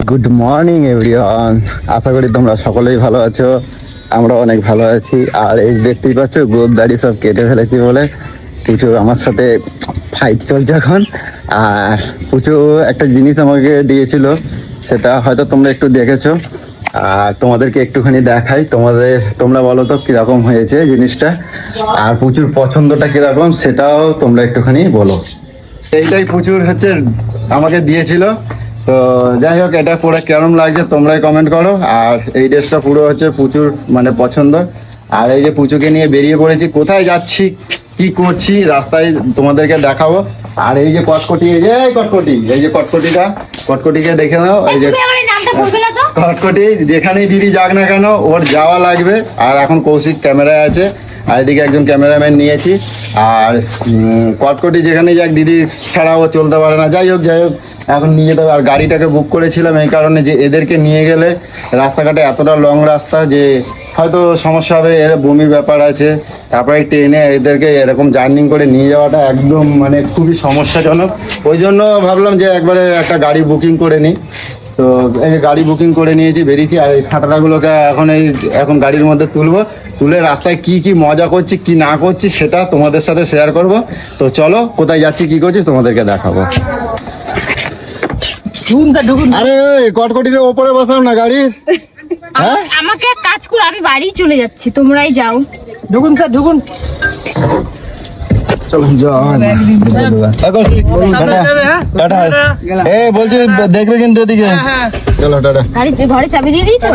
Good morning everyone, আশা করি তোমরা সকলেই ভালো আছো। আমরা অনেক ভালো আছি। আর এই দেখতেই পাচ্ছ গোদ দাড়ি সব কেটে ফেলেছি বলে পুচু আমার সাথে ফাইট চলছে এখন। আর পুচু একটা জিনিস আমাকে দিয়েছিল, সেটা হয়তো তোমরা একটু দেখেছো। আর তোমাদেরকে একটুখানি দেখাই, তোমরা বলো তো কিরকম হয়েছে জিনিসটা, আর পুচুর পছন্দটা কিরকম সেটাও তোমরা একটুখানি বলো। এইটাই পুচুর হচ্ছে আমাকে দিয়েছিল। তো যাই হোক, এটা পরে কেমন লাগছে তোমরাই কমেন্ট করো। আর এই ড্রেসটা পুরো হচ্ছে পুচুর মানে পছন্দ। আর এই যে পুচুকে নিয়ে বেরিয়ে পড়েছি, কোথায় যাচ্ছি কি করছি রাস্তায় তোমাদেরকে দেখাবো। আর এই যে কটকটি, এই যে কটকটিকে দেখে নাও। এই যে কটকটি যেখানেই দিদি যাক না কেন ওর যাওয়া লাগবে। আর এখন কৌশিক ক্যামেরায় আছে, আর এদিকে একজন ক্যামেরাম্যান নিয়েছি। আর কটকটি যেখানেই যাক দিদি ছাড়া ও চলতে পারে না। যাই হোক এখন নিয়ে যেতে হবে। আর গাড়িটাকে বুক করেছিলাম এই কারণে যে এদেরকে নিয়ে গেলে রাস্তাঘাটে এতটা লং রাস্তা যে হয়তো সমস্যা হবে, এর বমির ব্যাপার আছে। তারপরে ট্রেনে এদেরকে এরকম জার্নি করে নিয়ে যাওয়াটা একদম মানে খুবই সমস্যাজনক। ওই জন্য ভাবলাম যে একবারে একটা গাড়ি বুকিং করে নিই। তো এই গাড়ি বুকিং করে নিয়েছি, বেরিয়েছি। আর এই খাটাটাগুলোকে এখন গাড়ির মধ্যে তুলে রাস্তায় কি কি মজা করছি কি না করছি সেটা তোমাদের সাথে শেয়ার করব। তো চলো, কোথায় যাচ্ছি কি করছি তোমাদেরকে দেখাবো। আরে ওই কটকটির ওপরে বসাও না গাড়ির। হ্যাঁ, আমাকে কাজ করে আমি বাড়ি চলে যাচ্ছি, তোমরাই যাও। ঢুকুন স্যার ঢুকুন। চলো বলছি দেখবে কিন্তু এদিকে। চলো টাটা। গাড়ি যে ঘরে চাবি দিয়ে দিয়েছো?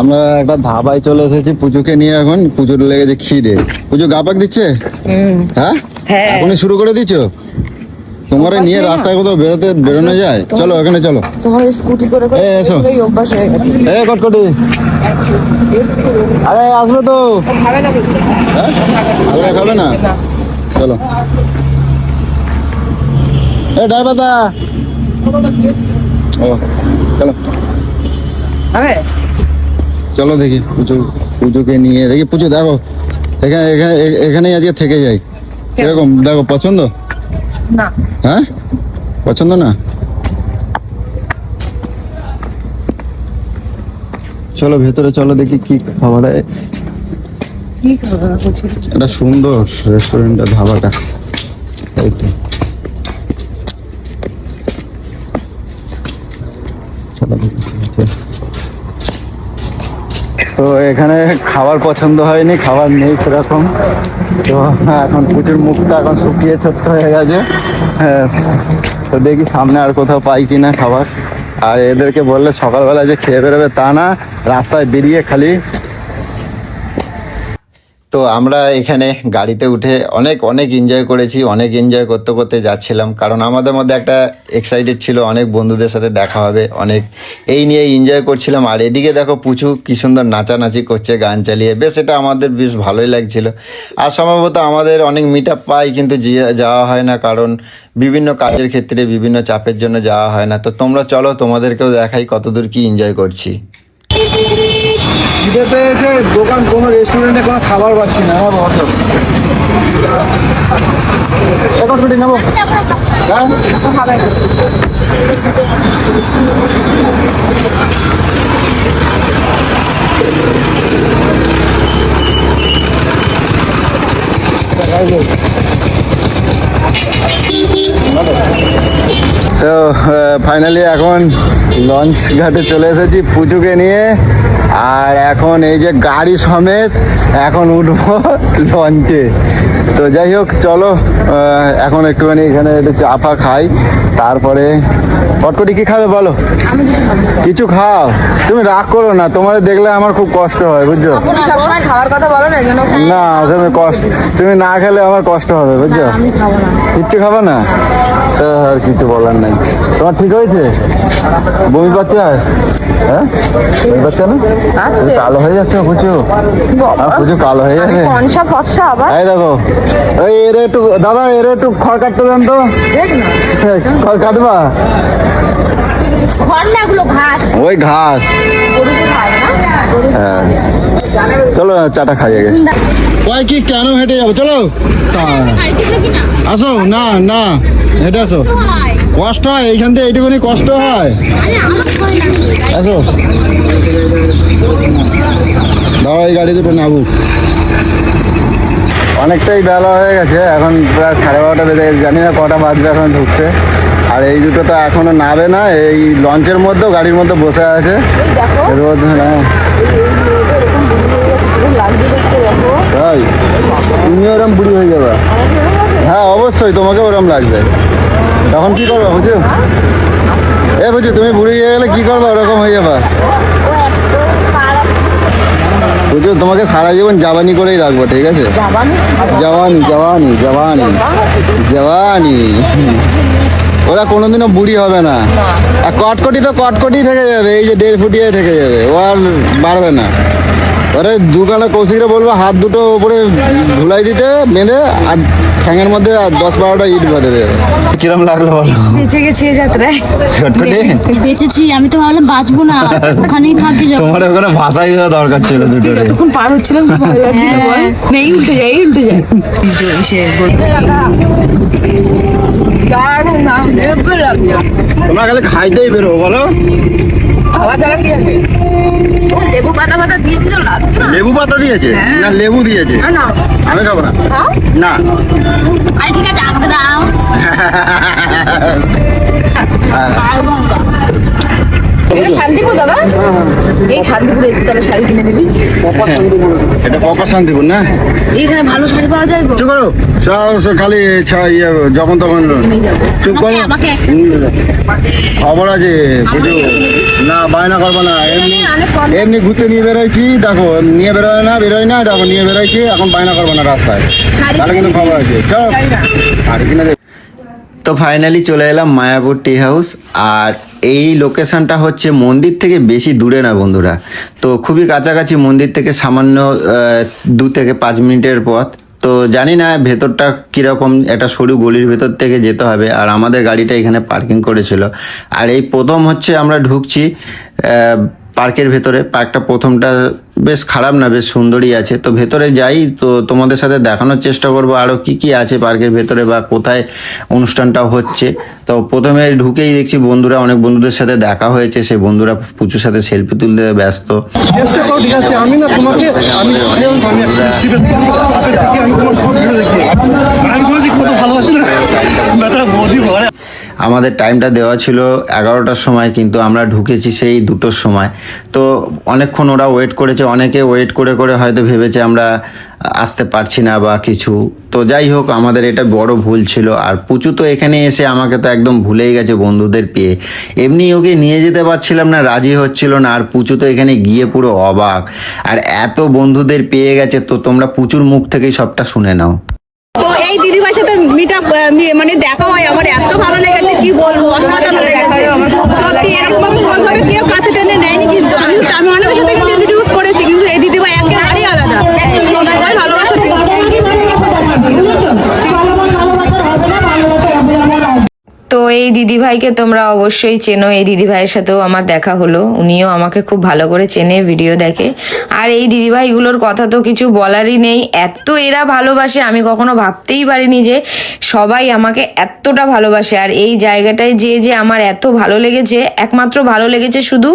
আমরা একটা ধাবায় চলে এসেছি পুজোকে নিয়ে। এখন পুজোর লেগেছে খিদে। পুজো গা পাক দিচ্ছে? হ্যাঁ, এখনই শুরু করে দিচ্ছ? তোমার নিয়ে রাস্তায় কোথাও বেরোনো যায়? চলো এখানে চলো। তোমার স্কুটি করে এসো। এই অভ্যাস হয়ে গেছে। কটকটি আরে আসবে তো। খাবে না বলছে। হ্যাঁ, ওরা খাবে না? চলো। ড্রাইভার দা, ও চলো চলো দেখি পুজোকে নিয়ে দেখি। পুজো দেখো এখানেই আজকে থেকে যাই। কিরকম দেখো, পছন্দ না? হ্যাঁ, পছন্দ না? চলো ভেতরে চলো, দেখি কি খাবার। এটা সুন্দর রেস্টুরেন্টটা, ধাবাটা। এই তো তো এখানে খাবার পছন্দ হয়নি, খাবার নেই সেরকম। তো এখন প্রচুর মুখটা এখন শুকিয়ে ছোট্ট হয়ে গেছে। তো দেখি সামনে আর কোথাও পাই কিনা খাবার। আর এদেরকে বললে সকালবেলা যে খেয়ে বেরোবে তা না, রাস্তায় বেরিয়ে খালি। তো আমরা এখানে গাড়িতে উঠে অনেক এনজয় করেছি। অনেক এনজয় করতে করতে যাচ্ছিলাম, কারণ আমাদের মধ্যে একটা এক্সাইটেড ছিল অনেক বন্ধুদের সাথে দেখা হবে, অনেক এই নিয়ে এনজয় করছিলাম। আর এদিকে দেখো পুচু কি সুন্দর নাচানাচি করছে গান চালিয়ে, বেশ এটা আমাদের বেশ ভালোই লাগছিল। আর সম্ভবত আমাদের অনেক মিট আপ পাই, কিন্তু যাওয়া হয় না, কারণ বিভিন্ন কাজের ক্ষেত্রে বিভিন্ন চাপের জন্য যাওয়া হয় না। তো তোমরা চলো, তোমাদেরকেও দেখাই কতদূর কি এনজয় করছি। খিদে পেয়েছে, দোকান কোনো রেস্টুরেন্টে কোনো খাবার পাচ্ছি না। হ্যাঁ বসো, এখন ছুটি নেবো। তো ফাইনালি এখন লঞ্চ ঘাটে চলে এসেছি পুচুকে নিয়ে। আর এখন এই যে গাড়ি সমেত এখন উঠবো লঞ্চে। তো যাই হোক চলো, এখন একটুখানি এখানে একটু চা ফা খাই, তারপরে কটকটি কি খাবে বলো? কিছু খাও, তুমি রাগ করো না, তোমার দেখলে আমার খুব কষ্ট হয় বুঝছো। সবসময় খাওয়ার কথা বলো না, যেন না তুমি না খেলে আমার কষ্ট হবে বুঝছো। কিচ্ছু খাবে না? আর কিছু বলার নাই। তোমার ঠিক হয়েছে? বমি পাচ্ছে? হ্যাঁ, বমি পাচ্ছে না? কালো হয়ে যাচ্ছে পুচু, পুচু কালো হয়ে যাবে। এই দেখো, ওই দাদা এর একটু খড় কাটতে দেন তো। খড় কাটবা? ঘর না এগুলো ঘাস। ওই ঘাস। গরুকে খায় না? গরু হ্যাঁ চলো চাটা খাই আগে। কয় কি কেন হেঁটে যাবো, চলো আসো। না না হেঁটে আসো, কষ্ট হয় এইখান থেকে, এইটুকুনি কষ্ট হয়। আসো দাঁড়া, এই গাড়ি দুটো নাবুক। অনেকটাই বেলা হয়ে গেছে, এখন প্রায় 12:30 বেজে গেছে, জানি না কটা বাজবে এখন ঢুকতে। আর এই দুটো তো এখনো নাবে না, এই লঞ্চের মধ্যেও গাড়ির মধ্যে বসে আছে রোদ। হ্যাঁ তাই তুমি ওরম বুড়ি হয়ে যাবে। হ্যাঁ অবশ্যই তোমাকে ওরম লাগবে, তখন কি করবে বুঝছো? বুঝছো তুমি বুড়ি হয়ে গেলে কি করবে, ওরকম হয়ে যাবে বুঝছো। তোমাকে সারা জীবন জাবানি করেই রাখবো, ঠিক আছে? জওয়ানি জওয়ানি জওয়ানি জওয়ানি। ওরা কোনোদিনও বুড়ি হবে না। আর কটকটি তো কটকটি থেকে যাবে, এই যে 1.5 ফুটিয়ে থেকে যাবে, ও আর বাড়বে না। ওরে দুখানা কৌশিকরা বলবো হাত দুটো উপরে ধুলাই দিতে বেঁধে, আর ঠ্যাঙের মধ্যে 10-12টা ইট বেঁধে দেবে। কিরম লাগলো বলো? বেঁচে গেছি এই যাত্রায়। কটকটি বেঁচেছি, আমি তো ভাবলাম বাঁচবো না, ওখানেই থাকি। তোমার ওখানে ভাষাই দেওয়া দরকার ছিল দুটো। যতক্ষণ পার হচ্ছিলাম কি ভয় লাগছিল বল। নেই উল্টে যায়, উল্টে যায়। তোমরা খালি খাইতেই বেরো বলো। খাওয়া ছাড়া কি আছে? লেবু পাতা পাতা দিয়েছিল, লাগছে না? লেবু পাতা দিয়েছে না লেবু দিয়েছে? না আমি খাবো না। না আরে ঠিক আছে, আমাকে দাও। এটা শান্তিপুর দাদা, এই শান্তিপুরে এসে তাহলে শাড়ি কিনে দিবি। এটা পপা শান্তিপুর না? এইখানে ভালো শাড়ি পাওয়া যায় গো। চুপ করো, সব খালি যখন তখন চুপ করো। আমাকে খবর আছে বুঝো না, বায়না করবো না। এমনি এমনি ঘুরতে নিয়ে বেরোয়ছি, দেখো নিয়ে বেরোয় না, বেরোয় না, দেখো নিয়ে বেরোয়ছি, এখন বায়না করবো না রাস্তায়, তাহলে কিন্তু খবর আছে। চলো আর কিনে দেখ। তো ফাইনালি চলে এলাম মায়াপুর টি হাউস। আর এই লোকেশনটা হচ্ছে মন্দির থেকে বেশি দূরে না বন্ধুরা, তো খুবই কাছাকাছি মন্দির থেকে, সামান্য 2 থেকে 5 মিনিটের পথ। তো জানি না ভেতরটা কীরকম, একটা সরু গলির ভেতর থেকে যেতে হবে। আর আমাদের গাড়িটা এখানে পার্কিং করেছিল। আর এই প্রথম হচ্ছে আমরা ঢুকছি পার্কের ভেতরে। পার্কটা প্রথমটা বেশ খারাপ না, বেশ সুন্দরই আছে। তো ভেতরে যাই, তো তোমাদের সাথে দেখানোর চেষ্টা করবো আরও কি কি আছে পার্কের ভেতরে বা কোথায় অনুষ্ঠানটা হচ্ছে। তো প্রথমে ঢুকেই দেখছি বন্ধুরা, অনেক বন্ধুদের সাথে দেখা হয়েছে, সেই বন্ধুরা পুজোর সাথে সেলফি তুলতে ব্যস্ত। চেষ্টা করো, ঠিক আছে? আমি না তোমাকে আমি শিবের থেকে আমি তোমার সব ভিডিও দেখি, আমি তোমাকে কত ভালোবাসি না, বেচারা বৌদি ঘরে। আমাদের টাইমটা দেওয়া ছিল 11টার সময়, কিন্তু আমরা ঢুকেছি সেই 2টোর সময়। তো অনেকক্ষণ ওরা ওয়েট করেছে, অনেকে ওয়েট করে করে হয়তো ভেবেছে আমরা আসতে পারছি না বা কিছু। তো যাই হোক, আমাদের এটা বড় ভুল ছিল। আর পুচু তো এখানে এসে আমাকে তো একদম ভুলেই গেছে বন্ধুদের পেয়ে। এমনি ওকে নিয়ে যেতে পারছিলাম না, রাজি হচ্ছিল না। আর পুচু তো এখানে গিয়ে পুরো অবাক, আর এত বন্ধুদের পেয়ে গেছে। তো তোমরা পুচুর মুখ থেকেই সবটা শুনে নাও। তো এই দিদিভাইয়ের সাথে মানে দেখা হয়, আমার এত ভালো লেগেছে কি বলবো, অসাধারণ লেগেছে সত্যি। এরকম ভাবে কোনোভাবে কেউ কাছে টেনে নেয়নি, কিন্তু আমি অনেকের সাথে কিন্তু ইন্ট্রোডিউস করেছি, কিন্তু এই দিদিভাই একেবারেই আলাদা। সবাই ভালোবাসা তো এই দিদিভাইকে তোমরা অবশ্যই চেনো, এই দিদিভাইয়ের সাথেও আমার দেখা হলো, উনিও আমাকে খুব ভালো করে চেনে, ভিডিও দেখে। আর এই দিদিভাইগুলোর কথা তো কিছু বলারই নেই, এত এরা ভালোবাসে, আমি কখনো ভাবতেই পারিনি যে সবাই আমাকে এতটা ভালোবাসে। আর এই জায়গাটায় যে আমার এত ভালো লেগেছে, একমাত্র ভালো লেগেছে শুধু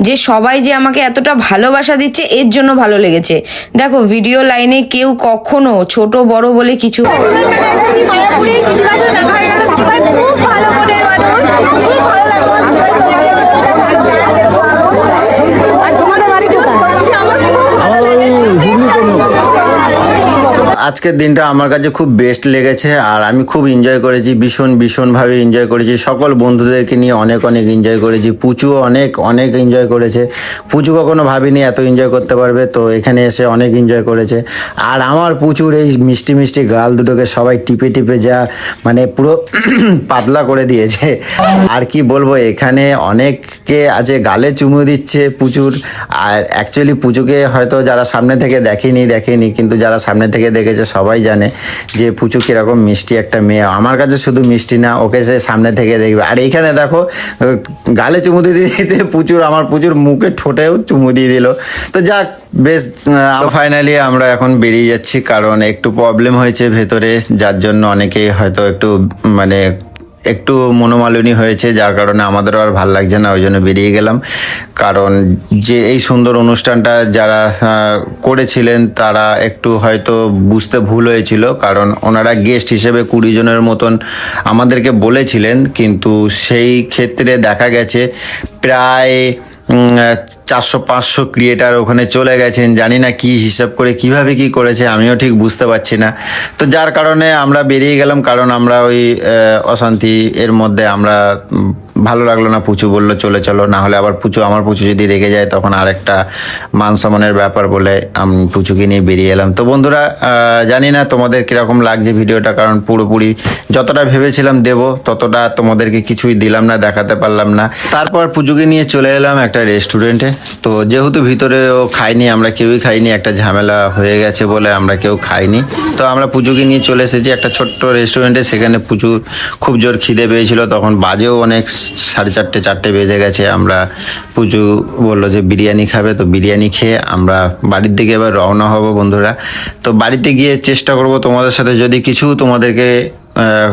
যে সবাই যে আমাকে এতটা ভালোবাসা দিচ্ছে, এর জন্য ভালো লেগেছে। দেখো ভিডিও লাইনে কেউ কখনো ছোট বড় বলে কিছু আজকের দিনটা আমার কাছে খুব বেস্ট লেগেছে। আর আমি খুব এনজয় করেছি, ভীষণভাবে এনজয় করেছি। সকল বন্ধুদেরকে নিয়ে অনেক এনজয় করেছি। পুচুও অনেক এনজয় করেছে। পুচু কখনো ভাবিনি এত এনজয় করতে পারবে, তো এখানে এসে অনেক এনজয় করেছে। আর আমার পুচুর এই মিষ্টি গাল দুটোকে সবাই টিপে যা মানে পুরো পাতলা করে দিয়েছে। আর কি বলবো, এখানে অনেককে আছে গালে চুমু দিচ্ছে পুচুর। আর অ্যাকচুয়ালি পুচুকে হয়তো যারা সামনে থেকে দেখেনি, কিন্তু যারা সামনে থেকে দেখেছে কাছে সবাই জানে যে পুচু কিরকম মিষ্টি একটা মেয়ে। আমার কাছে শুধু মিষ্টি না, ওকে সে সামনে থেকে দেখবে। আর এইখানে দেখো গালে চুমু দিয়ে দিতে আমার পুচুর মুখে ঠোঁটেও চুমু দিয়ে দিল। তো যাক, বেশ ফাইনালি আমরা এখন বেরিয়ে যাচ্ছি, কারণ একটু প্রবলেম হয়েছে ভেতরে, যার জন্য অনেকেই হয়তো একটু মনোমালিনী হয়েছে, যার কারণে আমাদেরও আর ভাল লাগছে না, ওই জন্য বেরিয়ে গেলাম। কারণ যে এই সুন্দর অনুষ্ঠানটা যারা করেছিলেন তারা একটু হয়তো বুঝতে ভুল হয়েছিল, কারণ ওনারা গেস্ট হিসেবে 20 জনের মতন আমাদেরকে বলেছিলেন, কিন্তু সেই ক্ষেত্রে দেখা গেছে প্রায় 400-500 ক্রিয়েটার ওখানে চলে গেছেন। জানি না কি হিসাব করে কিভাবে কি করেছে, আমিও ঠিক বুঝতে পারছি না। তো যার কারণে আমরা বেরিয়ে গেলাম, কারণ আমরা ওই অশান্তি এর মধ্যে আমরা ভালো লাগলো না। পুচু বললো চলে চলো, না হলে আবার আমার পুচু যদি রেগে যায় তখন আরেকটা মান সম্মানের ব্যাপার বলে আমি পুচুকে নিয়ে বেরিয়ে এলাম। তো বন্ধুরা, জানি না তোমাদের কিরকম লাগছে ভিডিওটা, কারণ পুরোপুরি যতটা ভেবেছিলাম দেব ততটা তোমাদেরকে কিছুই দিলাম না, দেখাতে পারলাম না। তারপর পুচুকে নিয়ে চলে এলাম একটা রেস্টুরেন্টে। তো যেহেতু ভিতরেও খাইনি, আমরা কেউই খাইনি, একটা ঝামেলা হয়ে গেছে বলে আমরা কেউ খাইনি। তো আমরা পুচুকে নিয়ে চলে এসেছি একটা ছোট্ট রেস্টুরেন্টে। সেখানে পুচুর খুব জোর খিদে পেয়েছিল, তখন বাজেও অনেক 4:30 বেজে গেছে। আমরা পুজো বললো যে বিরিয়ানি খাবে, তো বিরিয়ানি খেয়ে আমরা বাড়ির দিকে এবার রওনা হব বন্ধুরা। তো বাড়িতে গিয়ে চেষ্টা করব তোমাদের সাথে যদি কিছু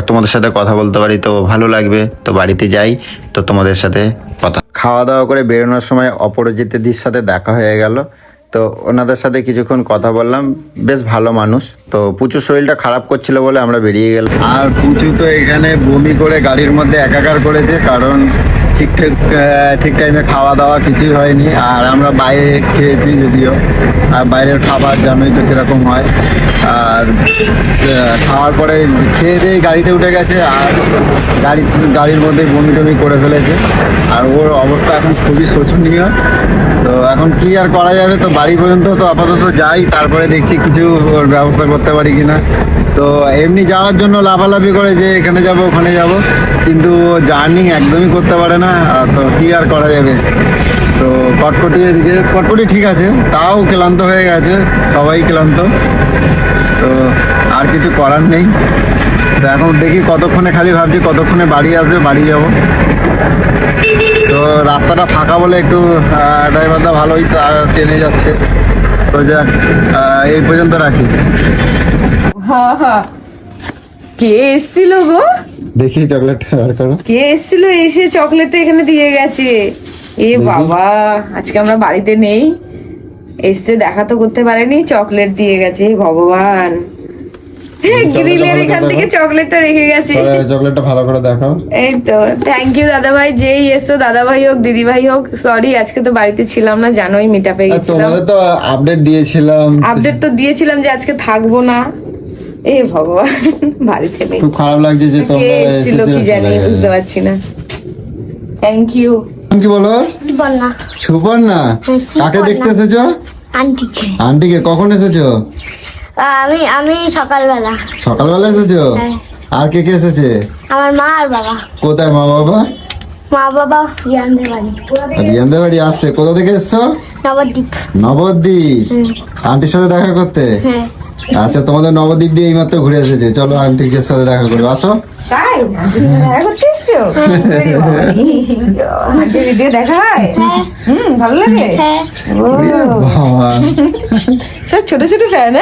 তোমাদের সাথে কথা বলতে পারি তো ভালো লাগবে। তো বাড়িতে যাই, তো তোমাদের সাথে কথা। খাওয়া দাওয়া করে বেরোনোর সময় অপরাজিতাদির সাথে দেখা হয়ে গেল। তো ওনাদের সাথে কিছুক্ষণ কথা বললাম, বেশ ভালো মানুষ। তো পুচুর শরীরটা খারাপ করছিল বলে আমরা বেরিয়ে গেলাম। আর পুচু তো এখানে বমি করে গাড়ির মধ্যে একাকার করেছে, কারণ ঠিক টাইমে খাওয়া দাওয়া কিছুই হয়নি। আর আমরা বাইরে খেয়েছি যদিও, আর বাইরের খাবার জানোই তো কীরকম হয়। আর খাওয়ার পরে খেয়ে দিয়ে গাড়িতে উঠে গেছে, আর গাড়ির মধ্যে বমি টমি করে ফেলেছে। আর ওর অবস্থা এখন খুবই শোচনীয়। তো এখন কি আর করা যাবে, তো বাড়ি পর্যন্ত তো আপাতত যাই, তারপরে দেখছি কিছু ওর ব্যবস্থা করতে পারি কিনা। তো এমনি যাওয়ার জন্য লাফালাফি করে যে এখানে যাব ওখানে যাব, কিন্তু জার্নি একদমই করতে পারে না। তো কি আর করা যাবে। তো কটকটি ঠিক আছে, তাও ক্লান্ত হয়ে গেছে, সবাই ক্লান্ত। তো আর কিছু করার নেই। তো এখন দেখি কতক্ষণে, খালি ভাবছি কতক্ষণে বাড়ি আসবে, বাড়ি যাব। তো রাস্তাটা ফাঁকা বলে একটু ড্রাইভারটা ভালোই টেনে যাচ্ছে। তো যাক, এই পর্যন্ত রাখি। কে এসেছিল গো? দেখি চকলেটটা বার করো। কে এসেছিল, এসে চকলেটটা এখানে দিয়ে গেছে। এ বাবা, আজকে আমরা বাড়িতে নেই, এসে দেখা তো করতে পারেনি, চকলেট দিয়ে গেছে। ভগবান, গ্রিলের এখান থেকে চকলেটটা রেখে গেছে। চকলেটটা ভালো করে দেখাও। এই তো, থ্যাংক ইউ দাদা ভাই, যেই এসো, দাদা ভাই হোক দিদি ভাই হোক। সরি আজকে তো বাড়িতে ছিলাম না, জানোই মিটআপে গেছিলাম। তোমাদের তো আপডেট দিয়েছিলাম যে আজকে থাকবো না। এ ভগবান, বাড়িতে নেই, খুব খারাপ লাগছে যে তোমরা এসেছিল কি জানি, বুঝতে পারছি না। Thank you. কি বলো? সুপর্ণা, কাকে দেখতে এসেছো? আন্টিকে। কখন এসেছো? আমি সকালবেলা এসেছো? আর কে কে এসেছে? আমার মা আর বাবা। কোথায় মা বাবা? মা বাবা রিয়ানদের বাড়ি। রিয়ানদের বাড়ি আসছে। কোথা থেকে এসছো? নবদ্বীপ। আন্টির সাথে দেখা করতে? হ্যাঁ। আচ্ছা, তোমাদের নবদ্বীপ দিয়ে এইমাত্র ঘুরে এসেছে, চলো আন্টির সাথে দেখা করবো, আসো। তাই দেখা করতে এসছো? আন্টির ভিডিও দেখা হয়? ভালো লাগে? হ্যাঁ। সব ছোট ছোট ফ্যান।